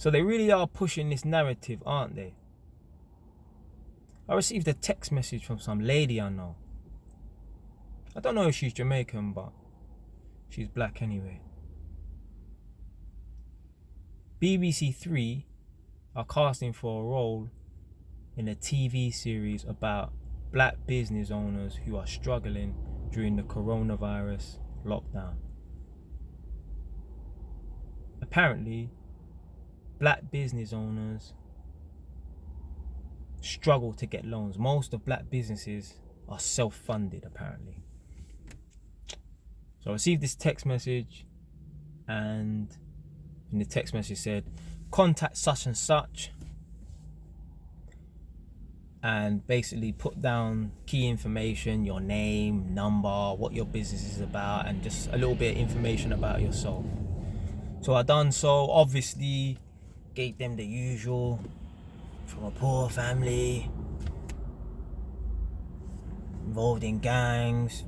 So they really are pushing this narrative, aren't they? I received a text message from some lady I know. I don't know if she's Jamaican, but she's black anyway. BBC 3 are casting for a role in a TV series about black business owners who are struggling during the coronavirus lockdown. Apparently, black business owners struggle to get loans. Most of black businesses are self-funded, apparently. So I received this text message, and in the text message said, contact such and such, and basically put down key information, your name, number, what your business is about, and just a little bit of information about yourself. So I done so, obviously gave them the usual, from a poor family, involved in gangs,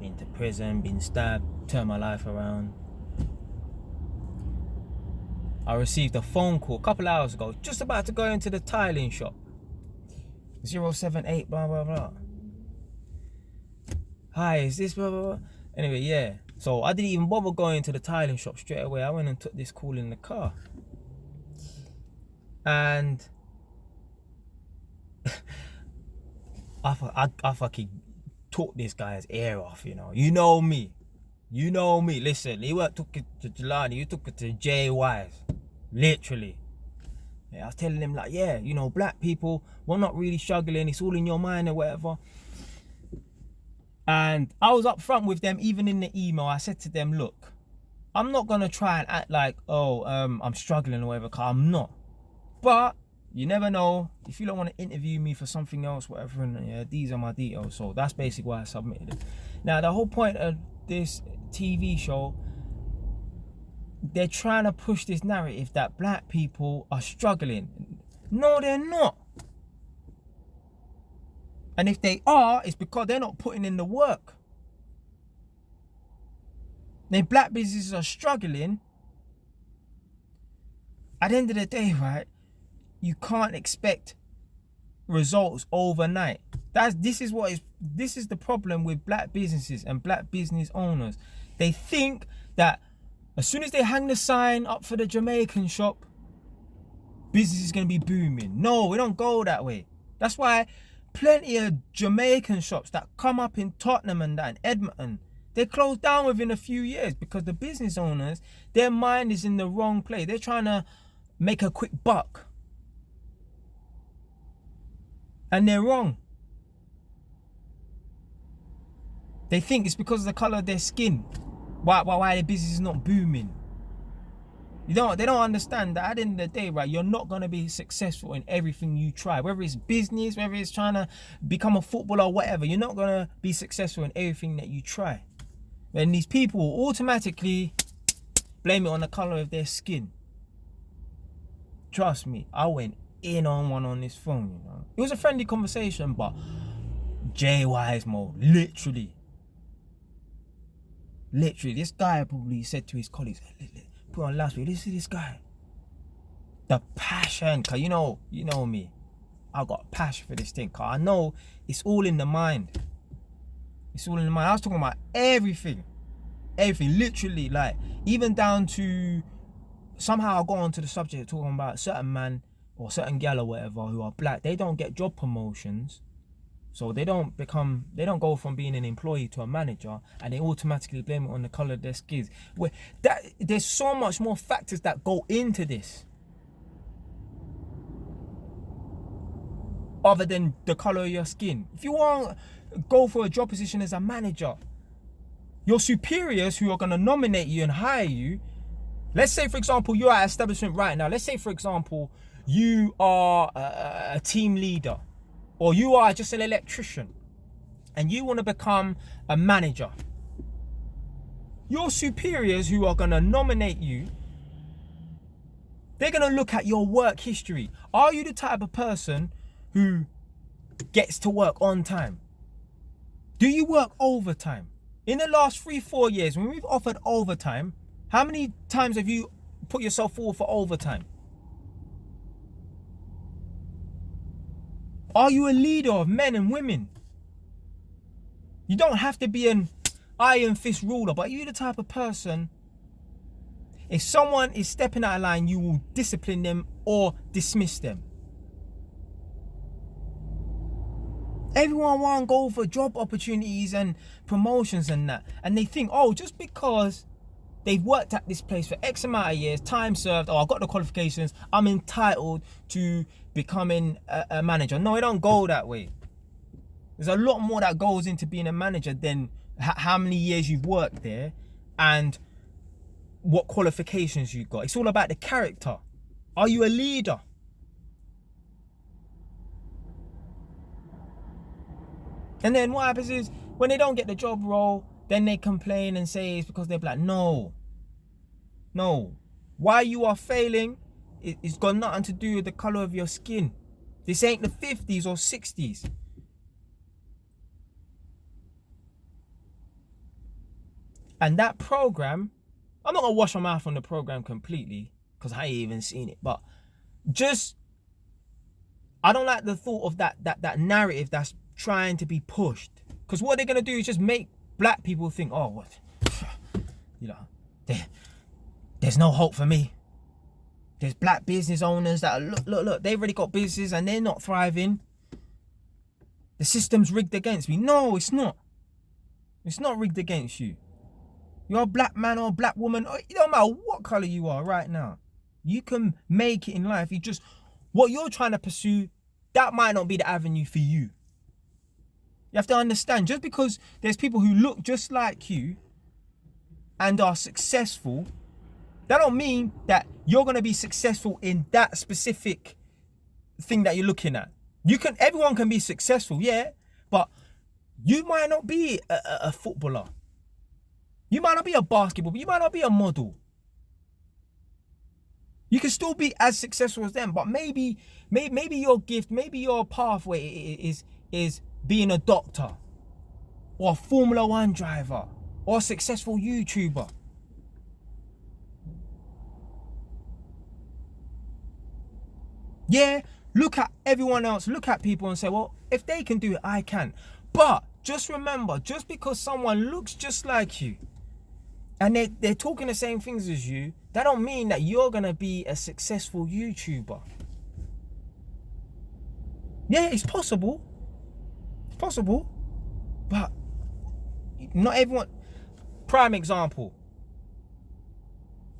been to prison, been stabbed, turned my life around. I received a phone call a couple hours ago, just about to go into the tiling shop. 078 blah blah blah. Hi, is this blah blah blah? Anyway, yeah. So I didn't even bother going to the tiling shop straight away. I went and took this call in the car. And I fucking took this guy's ear off, you know. You know me. Listen, he took it to Jelani, you took it to JY's. Literally. Yeah, I was telling him, like, yeah, you know, black people, we're not really struggling, it's all in your mind or whatever. And I was up front with them, even in the email. I said to them, look, I'm not gonna try and act like, I'm struggling or whatever, cause I'm not. But you never know, if you don't want to interview me for something else, whatever, and yeah, these are my details. So that's basically why I submitted it. Now, the whole point of this TV show, they're trying to push this narrative that black people are struggling. No, they're not. And if they are, it's because they're not putting in the work. Then black businesses are struggling. At the end of the day, right, you can't expect results overnight. This is the problem with black businesses and black business owners. They think that as soon as they hang the sign up for the Jamaican shop, business is going to be booming. No, we don't go that way. That's why plenty of Jamaican shops that come up in Tottenham and that in Edmonton, they close down within a few years because the business owners, their mind is in the wrong place. They're trying to make a quick buck. And they're wrong. They think it's because of the colour of their skin why their business is not booming. They don't understand that at the end of the day, right, you're not going to be successful in everything you try. Whether it's business, whether it's trying to become a footballer or whatever, you're not going to be successful in everything that you try. And these people will automatically blame it on the colour of their skin. Trust me, I went in on one on this phone, you know. It was a friendly conversation, but JY's mode, literally, this guy probably said to his colleagues, put on last week, listen to this guy. The passion, cause you know me. I got passion for this thing, cause I know it's all in the mind. It's all in the mind. I was talking about everything, literally, like even down to somehow I got onto the subject of talking about certain man or certain gal or whatever who are black. They don't get job promotions. So they don't go from being an employee to a manager, and they automatically blame it on the colour of their skins. There's so much more factors that go into this, other than the colour of your skin. If you want to go for a job position as a manager, your superiors who are going to nominate you and hire you, let's say for example you're at an establishment right now, let's say for example you are a team leader, or you are just an electrician and you want to become a manager. Your superiors who are going to nominate you, they're going to look at your work history. Are you the type of person who gets to work on time? Do you work overtime? In the last 3-4 years, when we've offered overtime, how many times have you put yourself forward for overtime? Are you a leader of men and women? You don't have to be an iron fist ruler, but you're the type of person, if someone is stepping out of line, you will discipline them or dismiss them. Everyone want to go for job opportunities and promotions and that. And they think, oh, just because they've worked at this place for X amount of years, time served, I got the qualifications, I'm entitled to becoming a manager. No, it don't go that way. There's a lot more that goes into being a manager than how many years you've worked there and what qualifications you got. It's all about the character. Are you a leader? And then what happens is, when they don't get the job role, then they complain and say it's because they're black. No. Why you are failing, it's got nothing to do with the color of your skin. This ain't the 50s or 60s. And that program, I'm not gonna wash my mouth on the program completely because I ain't even seen it, but just, I don't like the thought of that narrative that's trying to be pushed, because what they're gonna do is just make black people think, oh, what, you know, there's no hope for me. There's black business owners that are, look, they've already got business and they're not thriving. The system's rigged against me. No, it's not. It's not rigged against you. You're a black man or a black woman, or it don't matter what color you are right now. You can make it in life. You just, what you're trying to pursue, that might not be the avenue for you. You have to understand, just because there's people who look just like you and are successful, that don't mean that you're going to be successful in that specific thing that you're looking at. Everyone can be successful, yeah, but you might not be a footballer. You might not be a basketball, but you might not be a model. You can still be as successful as them, but maybe your gift, maybe your pathway is being a doctor or a Formula 1 driver or a successful YouTuber. Yeah, look at everyone else, look at people and say, well, if they can do it, I can. But just remember, just because someone looks just like you and they're talking the same things as you, that don't mean that you're going to be a successful YouTuber. Yeah, it's possible. It's possible. But not everyone. Prime example.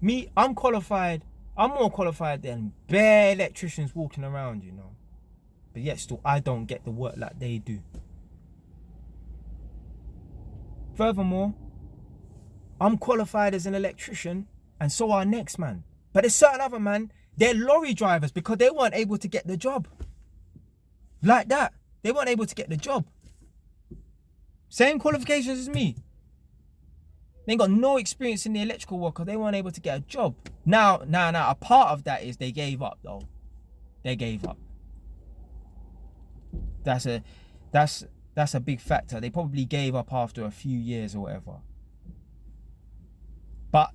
Me, I'm qualified. I'm more qualified than bare electricians walking around, you know. But yet still, I don't get the work like they do. Furthermore, I'm qualified as an electrician, and so are next man. But there's certain other man, they're lorry drivers because they weren't able to get the job. Like that. They weren't able to get the job. Same qualifications as me. They ain't got no experience in the electrical work because they weren't able to get a job. Now, a part of that is they gave up though. They gave up. That's a big factor. They probably gave up after a few years or whatever. But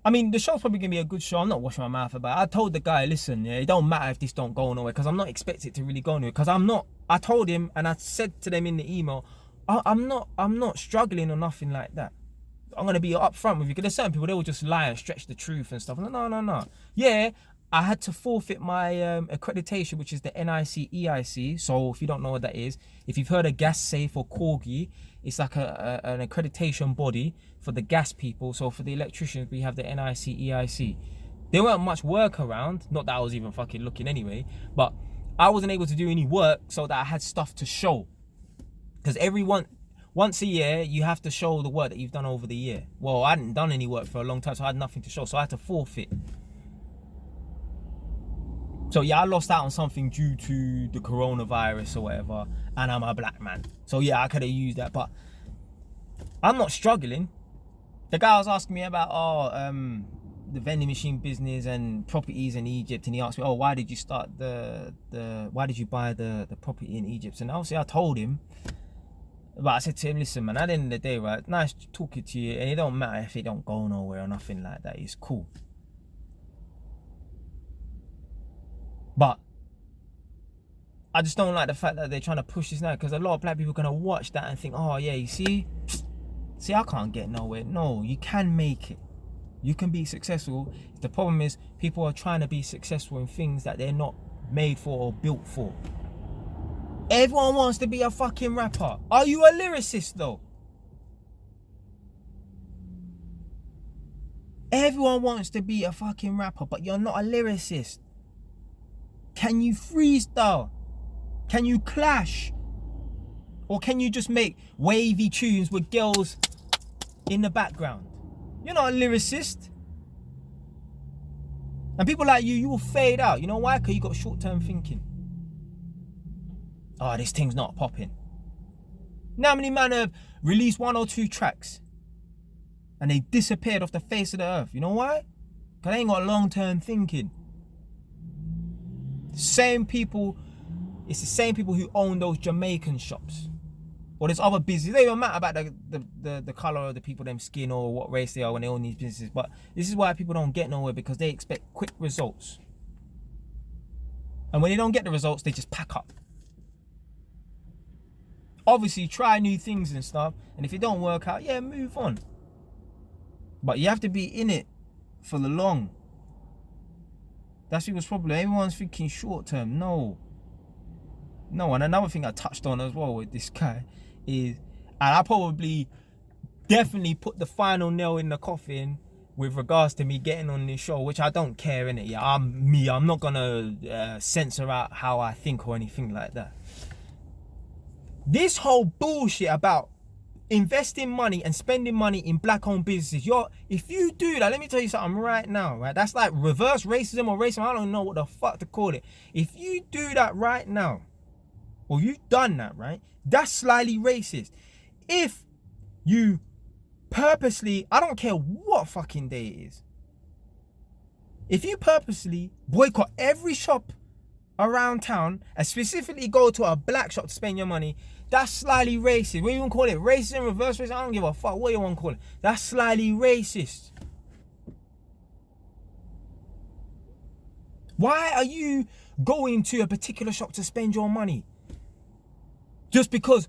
I mean, the show's probably gonna be a good show. I'm not washing my mouth about it. I told the guy, listen, yeah, it don't matter if this don't go nowhere, because I'm not expecting it to really go nowhere. Because I told him, and I said to them in the email, I'm not struggling or nothing like that. I'm gonna be upfront with you, because there's certain people, they will just lie and stretch the truth and stuff. No. Yeah, I had to forfeit my accreditation, which is the NIC EIC. So if you don't know what that is, if you've heard of Gas Safe or Corgi, it's like an accreditation body for the gas people. So for the electricians, we have the NIC EIC. There weren't much work around, not that I was even fucking looking anyway, but I wasn't able to do any work so that I had stuff to show. Because once a year, you have to show the work that you've done over the year. Well, I hadn't done any work for a long time, so I had nothing to show. So I had to forfeit. So yeah, I lost out on something due to the coronavirus or whatever, and I'm a black man. So yeah, I could have used that, but I'm not struggling. The guy was asking me about the vending machine business and properties in Egypt, and he asked me, why did you start why did you buy the property in Egypt? And obviously I told him, but I said to him, listen man, at the end of the day, right, nice talking to you, and it don't matter if it don't go nowhere or nothing like that, it's cool. But I just don't like the fact that they're trying to push this now, because a lot of black people are going to watch that and think, oh yeah, you see, I can't get nowhere. No, you can make it. You can be successful. The problem is people are trying to be successful in things that they're not made for or built for. Everyone wants to be a fucking rapper. Are you a lyricist though? Everyone wants to be a fucking rapper, but you're not a lyricist. Can you freestyle? Can you clash? Or can you just make wavy tunes with girls in the background? You're not a lyricist. And people like you will fade out. You know why? Because you got short-term thinking. Oh, this thing's not popping. Now many men have released 1 or 2 tracks and they disappeared off the face of the earth. You know why? Because they ain't got long-term thinking. Same people, it's the same people who own those Jamaican shops. Or there's other businesses. They don't matter about the colour of the people, them skin, or what race they are when they own these businesses. But this is why people don't get nowhere, because they expect quick results. And when they don't get the results, they just pack up. Obviously, try new things and stuff. And if it don't work out, yeah, move on. But you have to be in it for the long. That's people's problem. Everyone's thinking short term. No. And another thing I touched on as well with this guy is, and I probably definitely put the final nail in the coffin with regards to me getting on this show, which I don't care, innit? Yeah, I'm me. I'm not gonna censor out how I think or anything like that. This whole bullshit about investing money and spending money in black-owned businesses, if you do that, let me tell you something right now, right? That's like reverse racism or racism. I don't know what the fuck to call it. If you do that right now, or you've done that, right? That's slightly racist. If you purposely, I don't care what fucking day it is, if you purposely boycott every shop around town and specifically go to a black shop to spend your money, that's slightly racist. What do you want to call it? Racism, reverse racism? I don't give a fuck what you want to call it. That's slightly racist. Why are you going to a particular shop to spend your money? Just because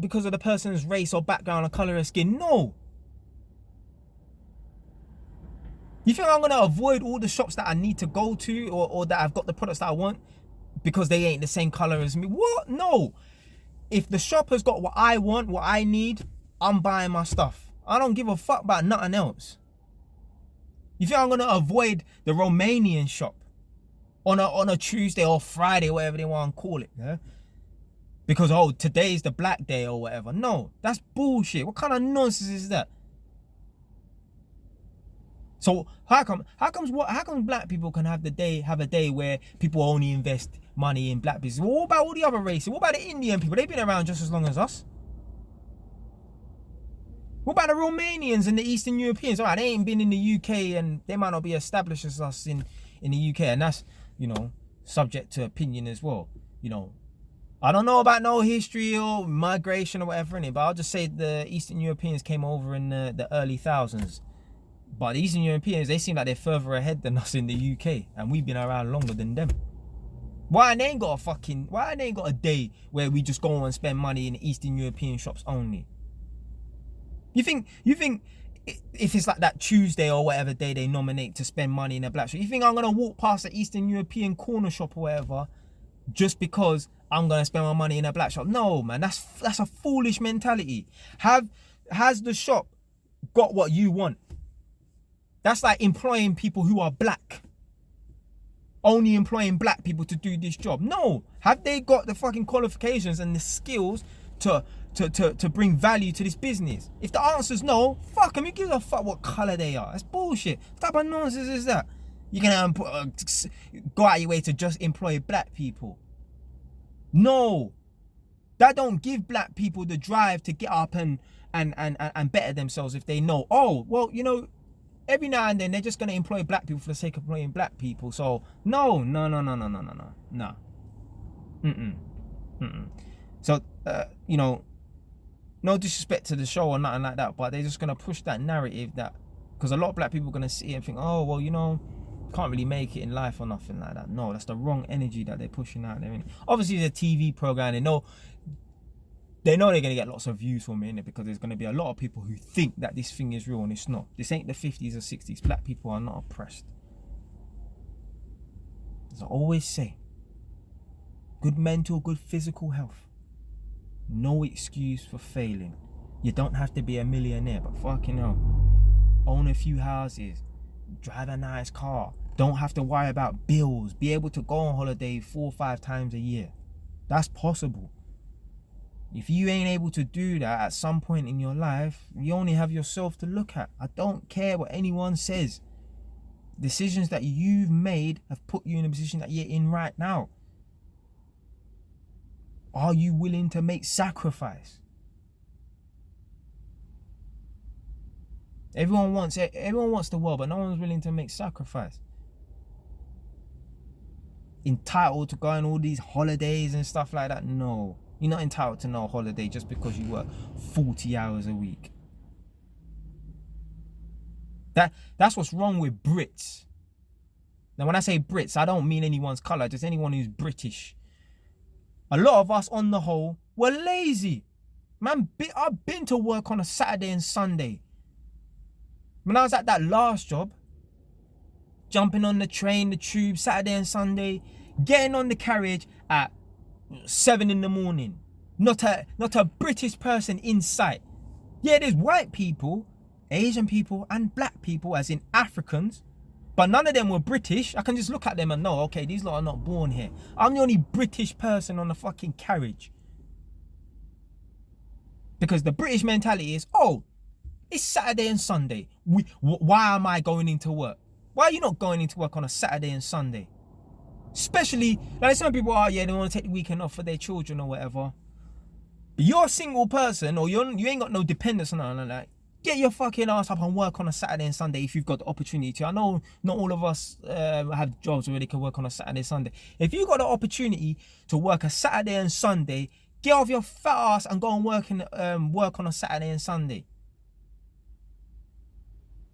because of the person's race or background or colour of skin? No. You think I'm going to avoid all the shops that I need to go to, or that I've got the products that I want because they ain't the same colour as me? What? No. If the shop has got what I want, what I need, I'm buying my stuff. I don't give a fuck about nothing else. You think I'm going to avoid the Romanian shop on a Tuesday or Friday, whatever they want to call it, yeah? Because, oh, today's the black day or whatever. No, that's bullshit. What kind of nonsense is that? So how come black people can have a day where people only invest money in black business? Well, what about all the other races? What about the Indian people? They've been around just as long as us. What about the Romanians and the Eastern Europeans? All right, they ain't been in the UK and they might not be established as us in the UK, and that's, subject to opinion as well. I don't know about no history or migration or whatever in it, but I'll just say the Eastern Europeans came over in the early thousands. But the Eastern Europeans, they seem like they're further ahead than us in the UK, and we've been around longer than them. Why they ain't got a day where we just go and spend money in Eastern European shops only? You think if it's like that Tuesday or whatever day they nominate to spend money in a black shop, you think I'm gonna walk past the Eastern European corner shop or whatever just because I'm gonna spend my money in a black shop? No, man, that's a foolish mentality. Has the shop got what you want? That's like employing people who are black. Only employing black people to do this job. No. Have they got the fucking qualifications and the skills to bring value to this business? If the answer's no, fuck them. Who gives a fuck what colour they are? That's bullshit. What type of nonsense is that? You can go out your way to just employ black people. No. That don't give black people the drive to get up and better themselves if they know, oh, well, every now and then they're just going to employ black people for the sake of employing black people. So no. So no disrespect to the show or nothing like that, but they're just going to push that narrative that, because a lot of black people are going to see it and think, oh, well, can't really make it in life or nothing like that. No, that's the wrong energy that they're pushing out there. Obviously, it's a TV program. They know they're going to get lots of views from it, innit? Because there's going to be a lot of people who think that this thing is real and it's not. This ain't the 50s or 60s. Black people are not oppressed. As I always say, good mental, good physical health. No excuse for failing. You don't have to be a millionaire, but fucking hell, own a few houses, drive a nice car, don't have to worry about bills, be able to go on holiday 4 or 5 times a year. That's possible. If you ain't able to do that at some point in your life, you only have yourself to look at. I don't care what anyone says. Decisions that you've made have put you in a position that you're in right now. Are you willing to make sacrifice? Everyone wants the world, but no one's willing to make sacrifice. Entitled to go on all these holidays and stuff like that? No. You're not entitled to no holiday just because you work 40 hours a week. That's what's wrong with Brits. Now, when I say Brits, I don't mean anyone's colour, just anyone who's British. A lot of us, on the whole, were lazy. Man, I've been to work on a Saturday and Sunday. When I was at that last job, jumping on the train, the tube, Saturday and Sunday, getting on the carriage at 7 in the morning. Not a British person in sight. Yeah, there's white people, Asian people, and black people, as in Africans. But none of them were British. I can just look at them and know, okay, these lot are not born here. I'm the only British person on the fucking carriage. Because the British mentality is, oh, it's Saturday and Sunday. Why am I going into work? Why are you not going into work on a Saturday and Sunday? Especially, like some people are, yeah, they want to take the weekend off for their children or whatever. But you're a single person, or you ain't got no dependents or nothing like that. Get your fucking ass up and work on a Saturday and Sunday if you've got the opportunity to. I know not all of us have jobs where they can work on a Saturday and Sunday. If you got the opportunity to work a Saturday and Sunday, get off your fat ass and go and work on a Saturday and Sunday.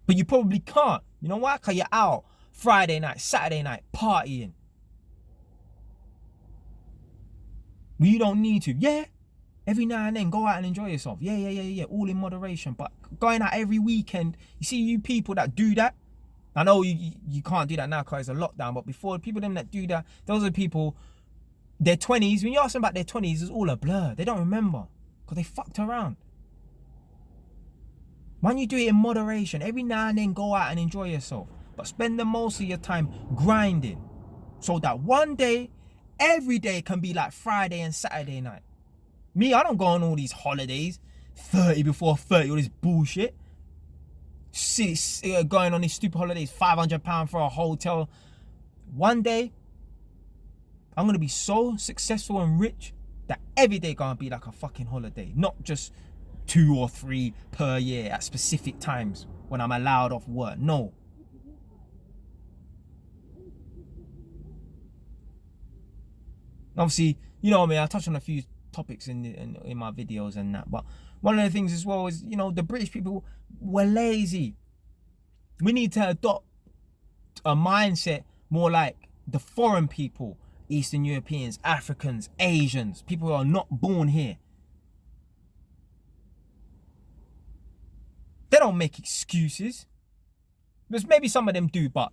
But you probably can't. You know why? Because you're out Friday night, Saturday night, partying. But you don't need to. Yeah, every now and then, go out and enjoy yourself. Yeah. All in moderation. But going out every weekend, you see you people that do that. I know you can't do that now because it's a lockdown. But before, people them that do that, those are people, their 20s. When you ask them about their 20s, it's all a blur. They don't remember because they fucked around. When you do it in moderation, every now and then go out and enjoy yourself. But spend the most of your time grinding. So that one day, every day can be like Friday and Saturday night. Me, I don't go on all these holidays. 30 before 30, all this bullshit. Going on these stupid holidays, £500 for a hotel. One day, I'm going to be so successful and rich that every day going to be like a fucking holiday. Not just 2 or 3 per year at specific times when I'm allowed off work. No. Obviously, you know what I mean, I touch on a few topics in my videos and that, but one of the things as well is, you know, the British people were lazy. We need to adopt a mindset more like the foreign people, Eastern Europeans, Africans, Asians, people who are not born here. They don't make excuses. Because maybe some of them do, but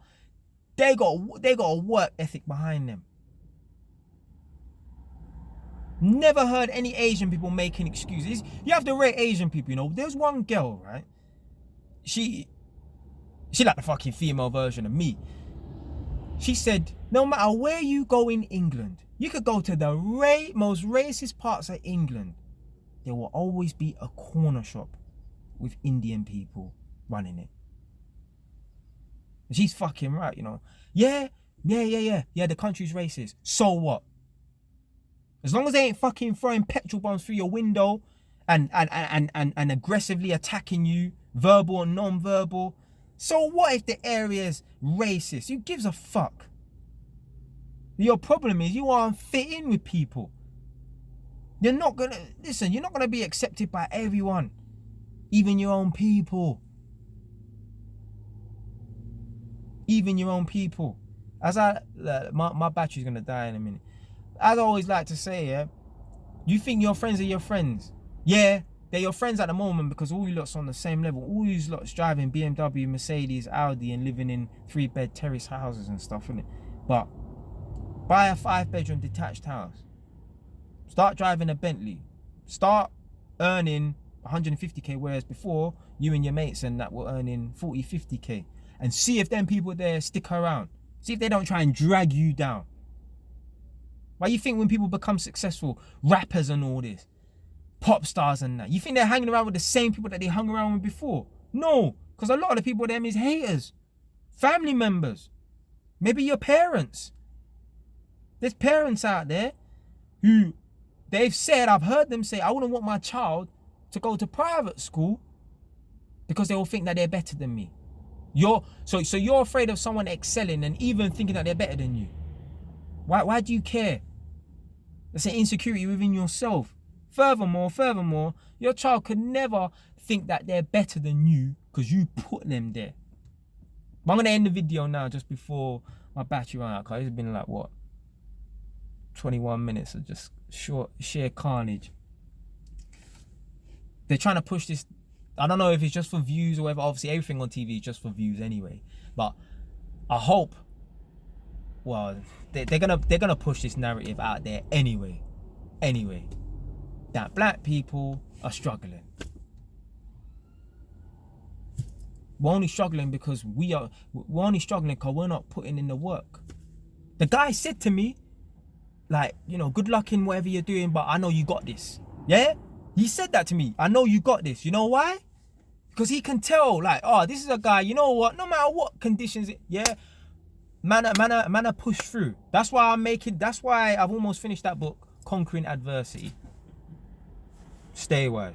they got a work ethic behind them. Never heard any Asian people making excuses. You have to rate Asian people, you know. There's one girl, right? She like the fucking female version of me. She said, no matter where you go in England, you could go to the most racist parts of England, there will always be a corner shop with Indian people running it. And she's fucking right, you know. Yeah, the country's racist. So what? As long as they ain't fucking throwing petrol bombs through your window and aggressively attacking you, verbal and non-verbal. So what if the area's racist? Who gives a fuck? Your problem is you aren't fit in with people. You're not gonna be accepted by everyone. Even your own people. even your own people. As my battery's gonna die in a minute. As I always like to say, yeah, you think your friends are your friends. Yeah, they're your friends at the moment because all you lot's on the same level. All you lot's driving BMW, Mercedes, Audi, and living in 3-bed terrace houses and stuff, innit? But buy a 5-bedroom detached house. Start driving a Bentley. Start earning 150k, whereas before you and your mates and that were earning 40, 50k. And see if them people there stick around. See if they don't try and drag you down. Why you think when people become successful, rappers and all this, pop stars and that, you think they're hanging around with the same people that they hung around with before? No, because a lot of the people them is haters, family members, maybe your parents. There's parents out there who they've said, I've heard them say, I wouldn't want my child to go to private school because they will think that they're better than me. So you're afraid of someone excelling and even thinking that they're better than you. Why do you care? That's an insecurity within yourself. Furthermore, your child could never think that they're better than you because you put them there. But I'm gonna end the video now just before my battery runs out, because it's been like what, 21 minutes of just sheer carnage. They're trying to push this. I don't know if it's just for views or whatever. Obviously everything on TV is just for views anyway. But I hope, well, they're gonna push this narrative out there anyway, that black people are struggling. We're only struggling because we're not putting in the work. The guy said to me, like, you know, good luck in whatever you're doing, but I know you got this. Yeah, he said that to me. I know you got this. You know why? Because he can tell, like, oh, this is a guy, you know what, no matter what conditions, yeah, man, push through. That's why I've almost finished that book, Conquering Adversity. Stay wise.